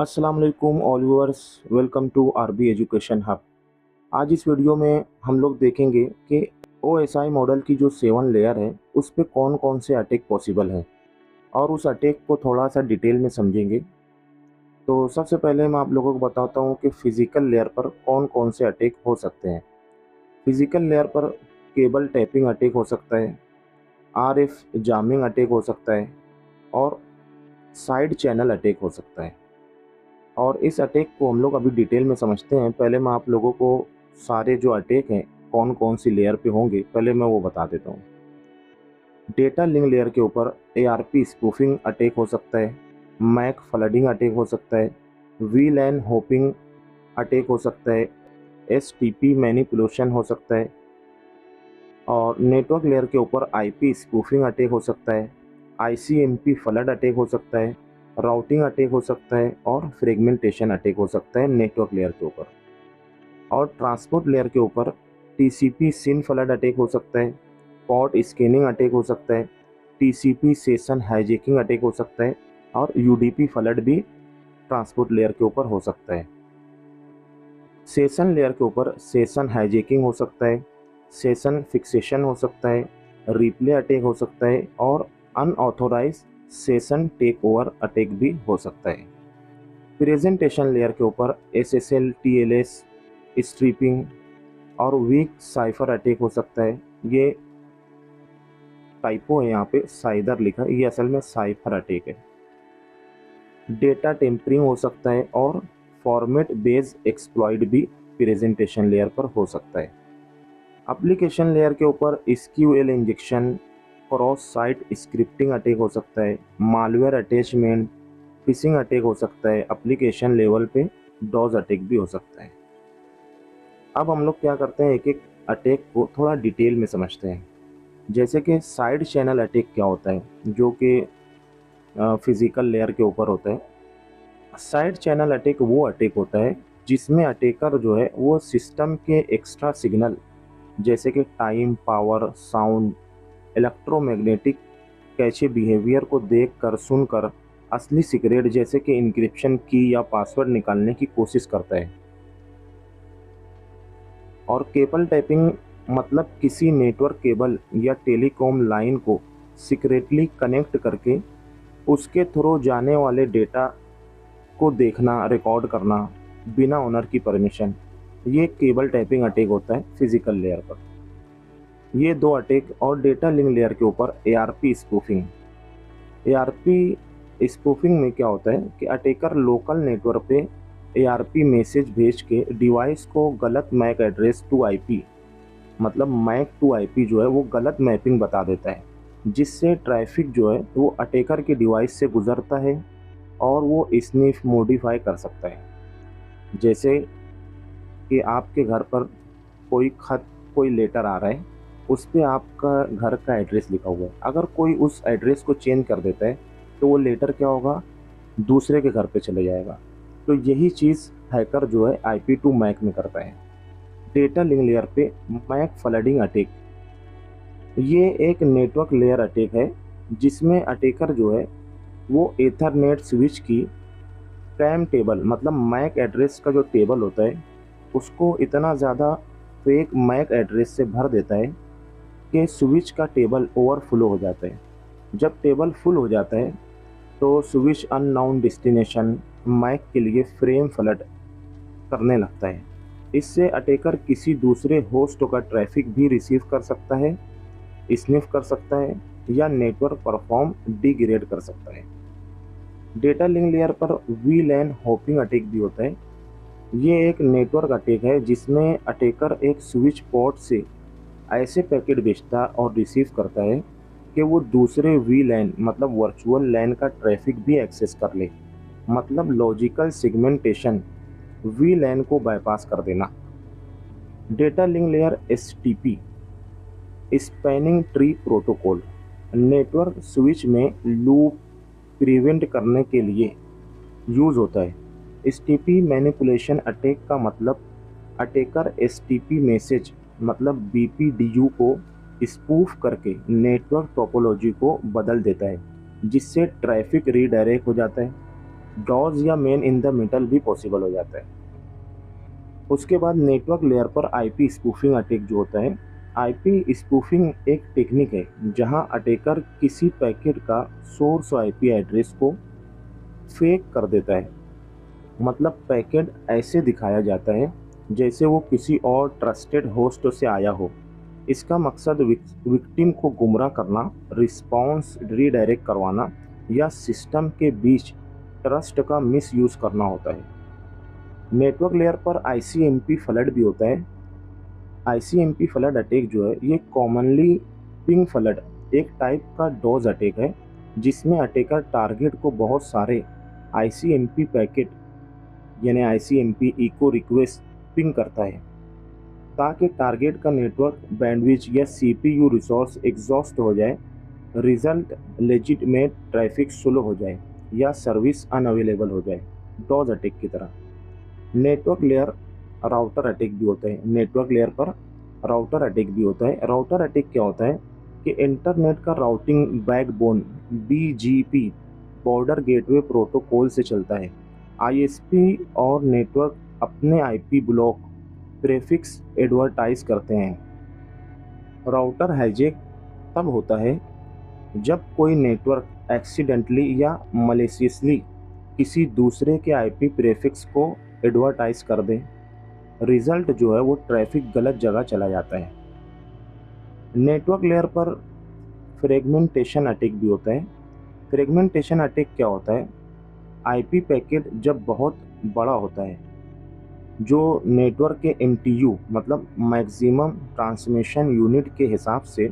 अस्सलाम वालेकुम all viewers, welcome to RB education hub. आज इस वीडियो में हम लोग देखेंगे कि ओएसआई मॉडल की जो 7 लेयर है उस पे कौन कौन से अटैक पॉसिबल हैं और उस अटैक को थोड़ा सा डिटेल में समझेंगे। तो सबसे पहले मैं आप लोगों को बताता हूँ कि फ़िज़िकल लेयर पर कौन कौन से अटैक हो सकते हैं। फ़िज़िकल लेयर पर केबल टैपिंग अटैक हो सकता है, आरएफ जामिंग अटैक हो सकता है और साइड चैनल अटैक हो सकता है। और इस अटैक को हम लोग अभी डिटेल में समझते हैं। पहले मैं आप लोगों को सारे जो अटैक हैं कौन कौन सी लेयर पे होंगे पहले मैं वो बता देता हूँ। डेटा लिंक लेयर के ऊपर एआरपी स्पूफिंग अटैक हो सकता है, मैक फ्लडिंग अटैक हो सकता है, वीलैन होपिंग अटैक हो सकता है, एसटीपी मैनिपुलेशन हो सकता है और नेटवर्क लेयर के ऊपर आईपी स्पूफिंग अटैक हो सकता है, आईसीएमपी फ्लड अटैक हो सकता है, राउटिंग अटैक हो सकता है और फ्रेगमेंटेशन अटैक हो सकता है नेटवर्क लेयर के ऊपर। और ट्रांसपोर्ट लेयर के ऊपर टीसीपी सिन फ्लड अटैक हो सकता है, पॉट स्कैनिंग अटैक हो सकता है, टीसीपी सेशन हाईजैकिंग अटैक हो सकता है और यूडीपी फ्लड भी ट्रांसपोर्ट लेयर के ऊपर हो सकता है। सेशन लेयर के ऊपर सेशन हाईजैकिंग हो सकता है, सेशन फिक्सेशन हो सकता है, रिप्ले अटैक हो सकता है और unauthorised session take over attack भी हो सकता है। प्रेजेंटेशन लेयर के ऊपर एसएसएल टीएलएस स्ट्रिपिंग और वीक साइफर अटैक हो सकता है। ये टाइपो है, यहाँ पे साइदर लिखा है, ये असल में साइफर अटैक है। डेटा टेम्परिंग हो सकता है और फॉर्मेट बेस एक्सप्लॉइट भी प्रेजेंटेशन लेयर पर हो सकता है। एप्लीकेशन लेयर के ऊपर SQL injection, cross site scripting attack हो सकता है, मालवेयर अटैचमेंट, फिशिंग अटैक हो सकता है। एप्लीकेशन लेवल पे डॉज अटैक भी हो सकता है। अब हम लोग क्या करते हैं, एक एक अटैक को थोड़ा डिटेल में समझते हैं। जैसे कि साइड चैनल अटैक क्या होता है, जो कि फिजिकल लेयर के ऊपर होता है। साइड चैनल अटैक वो अटैक होता है जिसमें अटैकर जो है वो सिस्टम के एक्स्ट्रा सिग्नल जैसे कि time, power, sound, electromagnetic cache behaviour को देखकर सुनकर असली सीक्रेट जैसे कि इंक्रिप्शन की या पासवर्ड निकालने की कोशिश करता है। और केबल टैपिंग मतलब किसी नेटवर्क केबल या टेलीकॉम लाइन को सीक्रेटली कनेक्ट करके उसके थ्रू जाने वाले डेटा को देखना, रिकॉर्ड करना बिना ओनर की परमिशन। ये केबल टैपिंग अटैक होता है फिजिकल लेयर पर। ये दो अटैक। और डेटा लिंक लेयर के ऊपर एआरपी स्पूफिंग। एआरपी स्पूफिंग में क्या होता है कि अटैकर लोकल नेटवर्क पे एआरपी मैसेज भेज के डिवाइस को गलत मैक एड्रेस टू आईपी, मतलब मैक टू आईपी जो है वो गलत मैपिंग बता देता है, जिससे ट्रैफिक जो है वो अटैकर के डिवाइस से गुजरता है और वो स्निफ मॉडिफाई कर सकता है। जैसे कि आपके घर पर कोई खत, कोई लेटर आ रहा है, उस पे आपका घर का एड्रेस लिखा हुआ है। अगर कोई उस एड्रेस को चेंज कर देता है तो वो लेटर क्या होगा, दूसरे के घर पे चले जाएगा। तो यही चीज़ हैकर जो है आईपी टू मैक में करता है। डेटा लिंक लेयर पे मैक फ्लडिंग अटैक, ये एक नेटवर्क लेयर अटैक है जिसमें अटैकर जो है वो एथरनेट स्विच की टाइम टेबल, मतलब मैक एड्रेस का जो टेबल होता है उसको इतना ज़्यादा फेक मैक एड्रेस से भर देता है कि स्विच का टेबल ओवरफ्लो हो जाता है। जब टेबल फुल हो जाता है तो स्विच अननोन डेस्टिनेशन मैक के लिए फ्रेम फ्लड करने लगता है। इससे अटैकर किसी दूसरे होस्ट का ट्रैफिक भी रिसीव कर सकता है, स्निफ कर सकता है या नेटवर्क परफॉर्म डिग्रेड कर सकता है। डेटा लिंक लेयर पर वीलैन होपिंग अटैक भी होता है। ये एक नेटवर्क अटैक है जिसमें अटैकर एक स्विच पोर्ट से ऐसे पैकेट भेजता और रिसीव करता है कि वो दूसरे वी लैन, मतलब वर्चुअल लैन का ट्रैफिक भी एक्सेस कर ले, मतलब लॉजिकल सेगमेंटेशन, वी लैन को बाईपास कर देना। Data link layer STP spanning tree protocol network switch में लूप प्रिवेंट करने के लिए यूज़ होता है। एसटीपी मैनिपुलेशन अटैक का मतलब अटैकर एसटीपी मैसेज, मतलब बीपीडीयू को स्पूफ करके नेटवर्क टोपोलॉजी को बदल देता है, जिससे ट्रैफिक रीडायरेक्ट हो जाता है। डॉज या मैन इन द मिडल भी पॉसिबल हो जाता है। उसके बाद नेटवर्क लेयर पर आईपी स्पूफिंग अटैक जो होता है, आईपी स्पूफिंग एक टेक्निक है जहां अटैकर किसी पैकेट का सोर्स आईपी एड्रेस को फेक कर देता है। मतलब पैकेट ऐसे दिखाया जाता है जैसे वो किसी और ट्रस्टेड होस्ट से आया हो। इसका मकसद विक्टिम को गुमराह करना, रिस्पॉन्स रीडायरेक्ट करवाना या सिस्टम के बीच ट्रस्ट का मिसयूज़ करना होता है। नेटवर्क लेयर पर आईसीएमपी फ्लड भी होता है। आईसीएमपी फ्लड अटैक जो है ये कॉमनली पिंग फ्लड एक टाइप का डॉज अटैक है जिसमें अटैकर टारगेट को बहुत सारे आईसीएमपी पैकेट यानी आईसीएमपी इको रिक्वेस्ट पिंग करता है ताकि टारगेट का नेटवर्क बैंडविड्थ या सीपीयू रिसोर्स एग्जॉस्ट हो जाए, रिजल्ट लेजिटिमेट ट्रैफिक स्लो हो जाए या सर्विस अनअवेलेबल हो जाए, डॉज अटैक की तरह। नेटवर्क लेयर राउटर अटैक भी होता है। नेटवर्क लेयर पर राउटर अटैक भी होता है। राउटर अटैक क्या होता है कि इंटरनेट का routing backbone BGP border gateway protocol से चलता है। आईएसपी और नेटवर्क अपने आईपी ब्लॉक प्रीफिक्स एडवर्टाइज करते हैं। राउटर हाईजैक तब होता है जब कोई नेटवर्क एक्सीडेंटली या मलिशियसली किसी दूसरे के आईपी प्रीफिक्स को एडवर्टाइज कर दे। रिजल्ट जो है वो ट्रैफिक गलत जगह चला जाता है। नेटवर्क लेयर पर फ्रेगमेंटेशन अटैक भी होता है। फ्रेगमेंटेशन अटैक क्या होता है? आईपी पैकेट जब बहुत बड़ा होता है जो नेटवर्क के एमटीयू मतलब मैक्सिमम ट्रांसमिशन यूनिट के हिसाब से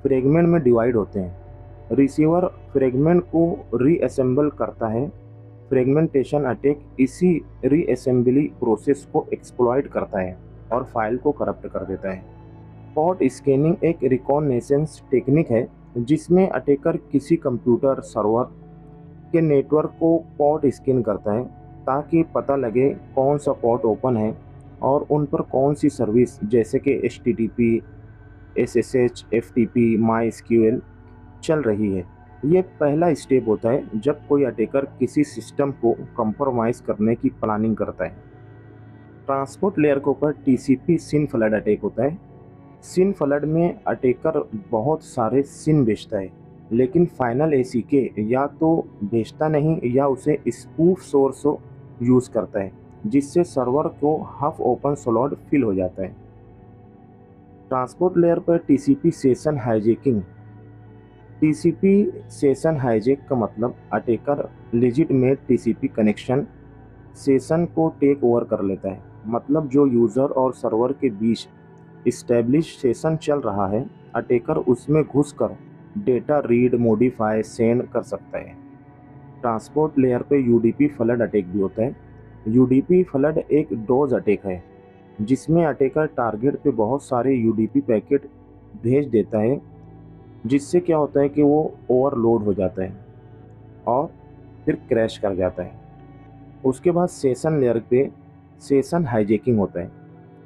फ्रेगमेंट में डिवाइड होते हैं। रिसीवर फ्रेगमेंट को रीअसेंबल करता है। फ्रेगमेंटेशन अटैक इसी रीअसेंबली प्रोसेस को एक्सप्लॉइट करता है और फाइल को करप्ट कर देता है। पॉर्ट स्कैनिंग एक रिकॉग्निशंस टेक्निक है जिसमें अटैकर किसी कंप्यूटर सर्वर के नेटवर्क को पॉर्ट स्कैन करता है ताकि पता लगे कौन सा पॉर्ट ओपन है और उन पर कौन सी सर्विस जैसे कि HTTP, SSH, FTP, MySQL चल रही है। ये पहला स्टेप होता है जब कोई अटैकर किसी सिस्टम को कंप्रोमाइज़ करने की प्लानिंग करता है। ट्रांसपोर्ट लेयर के ऊपर TCP सिन फ्लड अटैक होता है। सिन फ्लड में अटैकर बहुत सारे सिन भेजता है लेकिन फाइनल ACK या तो भेजता नहीं या उसे स्पूफ सोर्स यूज़ करता है जिससे सर्वर को हाफ ओपन स्लॉट फिल हो जाता है। ट्रांसपोर्ट लेयर पर TCP session hijacking. TCP session hijack का मतलब attacker legitimate TCP connection session को टेक ओवर कर लेता है। मतलब जो यूज़र और सर्वर के बीच इस्टेब्लिश सेशन चल रहा है, अटैकर उसमें घुसकर डेटा रीड, मॉडिफाई, सेंड कर सकता है। ट्रांसपोर्ट लेयर पे UDP फ्लड अटैक भी होता है। UDP फ्लड एक डोज अटैक है जिसमें अटैकर टारगेट पे बहुत सारे UDP पैकेट भेज देता है जिससे क्या होता है कि वो ओवरलोड हो जाता है और फिर क्रैश कर जाता है। उसके बाद सेशन लेयर पे सेशन हाईजैकिंग होता है।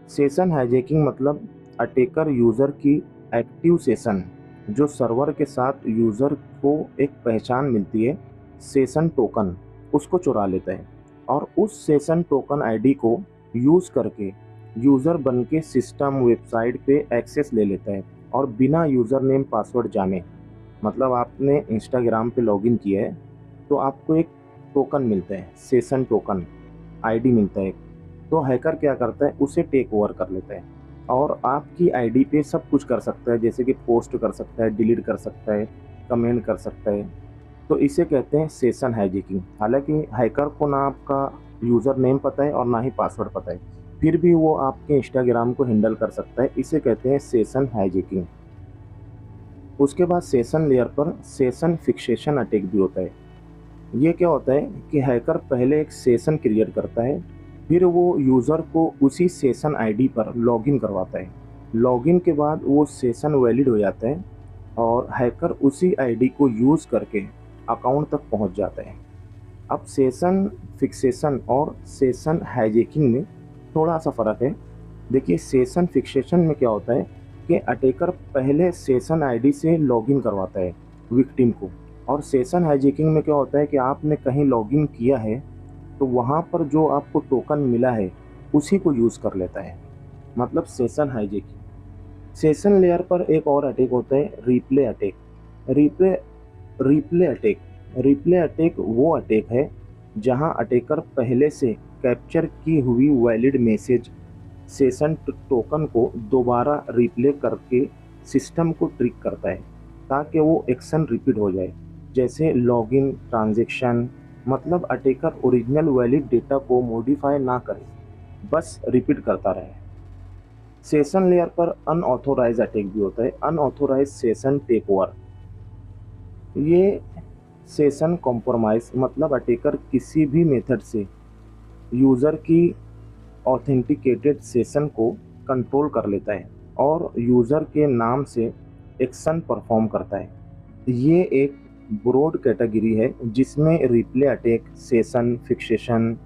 सेशन हाईजैकिंग मतलब अटैकर यूज़र की एक्टिव सेशन जो सर्वर के साथ यूज़र को एक पहचान मिलती है, सेशन टोकन, उसको चुरा लेता है और उस सेशन टोकन आईडी को यूज़ करके यूज़र बन के सिस्टम वेबसाइट पे एक्सेस ले लेता है और बिना यूज़र नेम पासवर्ड जाने, मतलब आपने इंस्टाग्राम पे लॉगिन किया है तो आपको एक टोकन मिलता है, सेशन टोकन आईडी मिलता है। तो हैकर क्या करता है, उसे टेक ओवर कर लेता है और आपकी आईडी पे सब कुछ कर सकता है, जैसे कि पोस्ट कर सकता है, डिलीट कर सकता है, कमेंट कर सकता है। तो इसे कहते हैं सेशन हाईजैकिंग। हालांकि हैकर को ना आपका यूज़र नेम पता है और ना ही पासवर्ड पता है, फिर भी वो आपके इंस्टाग्राम को हैंडल कर सकता है। इसे कहते हैं सेशन हाईजैकिंग। उसके बाद सेशन लेयर पर सेशन फिक्सेशन अटैक भी होता है। ये क्या होता है कि हैकर पहले एक सेशन क्रिएट करता है, फिर वो यूज़र को उसी सेशन आईडी पर लॉगिन करवाता है। लॉगिन के बाद वो सेशन वैलिड हो जाता है और हैकर उसी आईडी को यूज़ करके अकाउंट तक पहुंच जाता है। अब सेशन फिक्सेशन और सेशन हाईजैकिंग में थोड़ा सा फ़र्क है। देखिए, सेशन फिक्सेशन में क्या होता है कि अटैकर पहले सेशन आईडी से लॉगिन करवाता है विक्टिम को, और सेशन हाईजैकिंग में क्या होता है कि आपने कहीं लॉगिन किया है तो वहाँ पर जो आपको टोकन मिला है उसी को यूज़ कर लेता है, मतलब सेशन हाईजैकिंग। सेशन लेयर पर एक और अटैक होता है, replay attack. Replay replay attack replay attack वो अटैक है जहां अटैकर पहले से कैप्चर की हुई वैलिड मैसेज सेशन टोकन को दोबारा रिप्ले करके सिस्टम को ट्रिक करता है ताकि वो एक्शन रिपीट हो जाए, जैसे लॉगिन ट्रांजैक्शन। मतलब अटैकर ओरिजिनल वैलिड डेटा को मॉडिफाई ना करे, बस रिपीट करता रहे। सेशन लेयर पर अनऑथोराइज अटैक भी होता है, अनऑथोराइज सेशन टेक ओवर। ये सेशन कॉम्प्रोमाइज मतलब अटैकर किसी भी मेथड से यूज़र की ऑथेंटिकेटेड सेशन को कंट्रोल कर लेता है और यूज़र के नाम से एक्शन परफॉर्म करता है। ये एक ब्रॉड कैटेगरी है जिसमें replay attack, session fixation,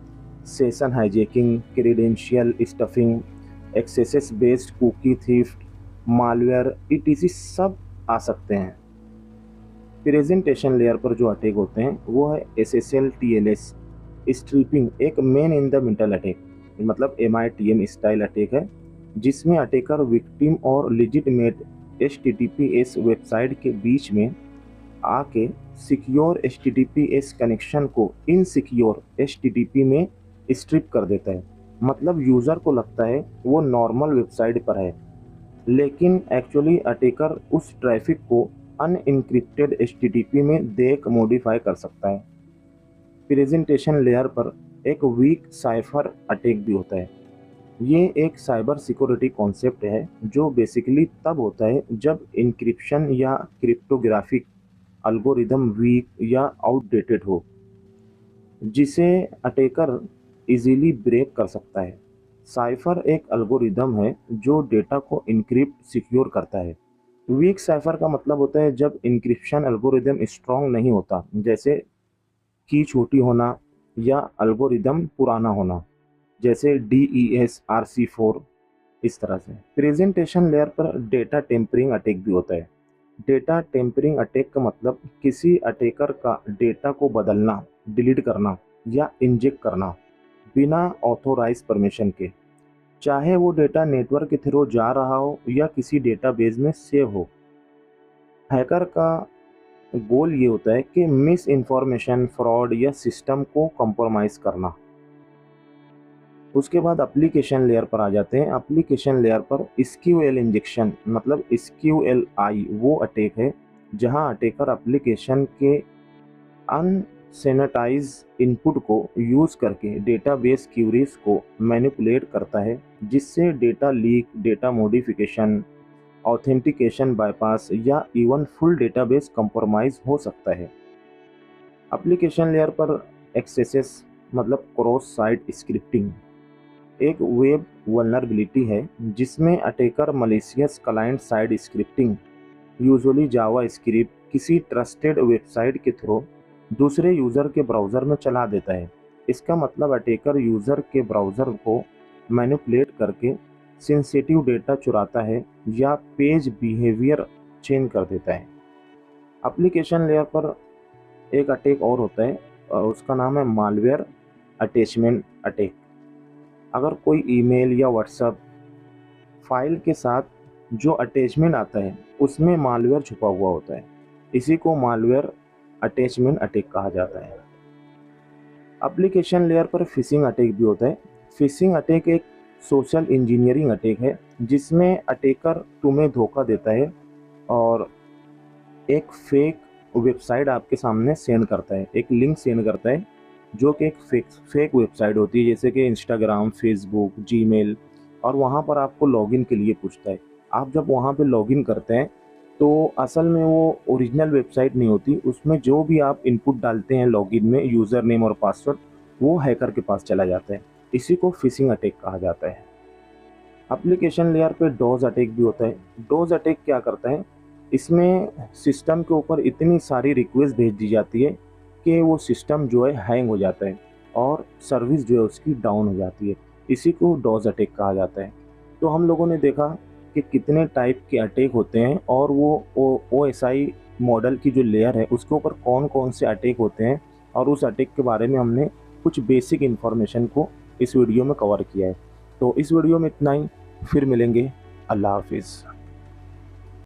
session hijacking, credential stuffing, access based cookie theft, malware ETC सब आ सकते हैं। प्रेजेंटेशन लेयर पर जो अटैक होते हैं वो है एसएसएल टीएलएस स्ट्रिपिंग, एक man in the middle attack, मतलब MITM स्टाइल अटैक है जिसमें अटैकर विक्टिम और लेजिटिमेट HTTPS वेबसाइट के बीच में आके सिक्योर HTTPS कनेक्शन को इनसिक्योर HTTP में स्ट्रिप कर देता है। मतलब यूज़र को लगता है वो नॉर्मल वेबसाइट पर है, लेकिन एक्चुअली अटैकर उस ट्रैफिक को अनइनक्रिप्टेड HTTP में देख मॉडिफाई कर सकता है। प्रेजेंटेशन लेयर पर एक वीक साइफर अटैक भी होता है। ये एक साइबर सिक्योरिटी कॉन्सेप्ट है जो बेसिकली तब होता है जब इंक्रिप्शन या क्रिप्टोग्राफिक एल्गोरिदम वीक या आउटडेटेड हो, जिसे अटैकर इजीली ब्रेक कर सकता है। साइफर एक एल्गोरिदम है जो डेटा को इनक्रिप्ट सिक्योर करता है। वीक साइफर का मतलब होता है जब इंक्रिप्शन एल्गोरिदम स्ट्रॉन्ग नहीं होता, जैसे की छोटी होना या एल्गोरिदम पुराना होना, जैसे DES RC4। इस तरह से प्रेजेंटेशन लेयर पर डेटा टेम्परिंग अटैक भी होता है। डेटा टेम्परिंग अटैक का मतलब किसी अटैकर का डेटा को बदलना, डिलीट करना या इंजेक्ट करना बिना ऑथोराइज परमिशन के, चाहे वो डेटा नेटवर्क के थ्रू जा रहा हो या किसी डेटाबेस में सेव हो। हैकर का गोल ये होता है कि मिस इन्फॉर्मेशन, फ्रॉड या सिस्टम को कॉम्प्रोमाइज करना। उसके बाद एप्लीकेशन लेयर पर आ जाते हैं। एप्लीकेशन लेयर पर SQL इंजेक्शन मतलब SQLI वो अटैक है जहां अटैकर एप्लीकेशन के अनसैनिटाइज इनपुट को यूज़ करके डेटाबेस क्यूरीज को मैनिपुलेट करता है, जिससे data leak, data modification, authentication bypass या इवन फुल डेटाबेस कंप्रोमाइज हो सकता है। एप्लीकेशन लेयर पर एक्सेस मतलब क्रॉस साइट स्क्रिप्टिंग एक वेब वल्नरेबिलिटी है जिसमें attacker malicious client side scripting, usually JavaScript, किसी ट्रस्टेड वेबसाइट के थ्रू दूसरे यूज़र के ब्राउज़र में चला देता है। इसका मतलब अटैकर यूज़र के ब्राउज़र को मैनिपुलेट करके सेंसिटिव डेटा चुराता है या पेज बिहेवियर चेंज कर देता है। एप्लीकेशन लेयर पर एक अटैक और होता है, उसका नाम है मालवेयर अटैचमेंट अटैक। अगर कोई ईमेल या व्हाट्सएप फाइल के साथ जो अटैचमेंट आता है उसमें मालवेयर छुपा हुआ होता है, इसी को मालवेयर अटैचमेंट अटैक कहा जाता है। एप्लीकेशन लेयर पर फिशिंग अटैक भी होता है। फिशिंग अटैक एक सोशल इंजीनियरिंग अटैक है जिसमें अटैकर तुम्हें धोखा देता है और एक फेक वेबसाइट आपके सामने सेंड करता है, एक लिंक सेंड करता है जो कि एक फेक वेबसाइट होती है, जैसे कि इंस्टाग्राम, फेसबुक, जीमेल, और वहाँ पर आपको लॉगिन के लिए पूछता है। आप जब वहाँ पे लॉगिन करते हैं तो असल में वो ओरिजिनल वेबसाइट नहीं होती, उसमें जो भी आप इनपुट डालते हैं लॉगिन में, यूज़र नेम और पासवर्ड, वो हैकर के पास चला जाता है। इसी को फिशिंग अटैक कहा जाता है। एप्लीकेशन लेयर पे डोज अटैक भी होता है। डोज अटैक क्या करता है, इसमें सिस्टम के ऊपर इतनी सारी रिक्वेस्ट भेज दी जाती है कि वो सिस्टम जो है हैंग हो जाता है और सर्विस जो है उसकी डाउन हो जाती है। इसी को डोज अटैक कहा जाता है। तो हम लोगों ने देखा कि कितने टाइप के अटैक होते हैं और वो OSI मॉडल की जो लेयर है उसके ऊपर कौन कौन से अटैक होते हैं, और उस अटैक के बारे में हमने कुछ बेसिक इन्फॉर्मेशन को इस वीडियो में कवर किया है। तो इस वीडियो में इतना ही, फिर मिलेंगे। अल्लाह हाफिज़।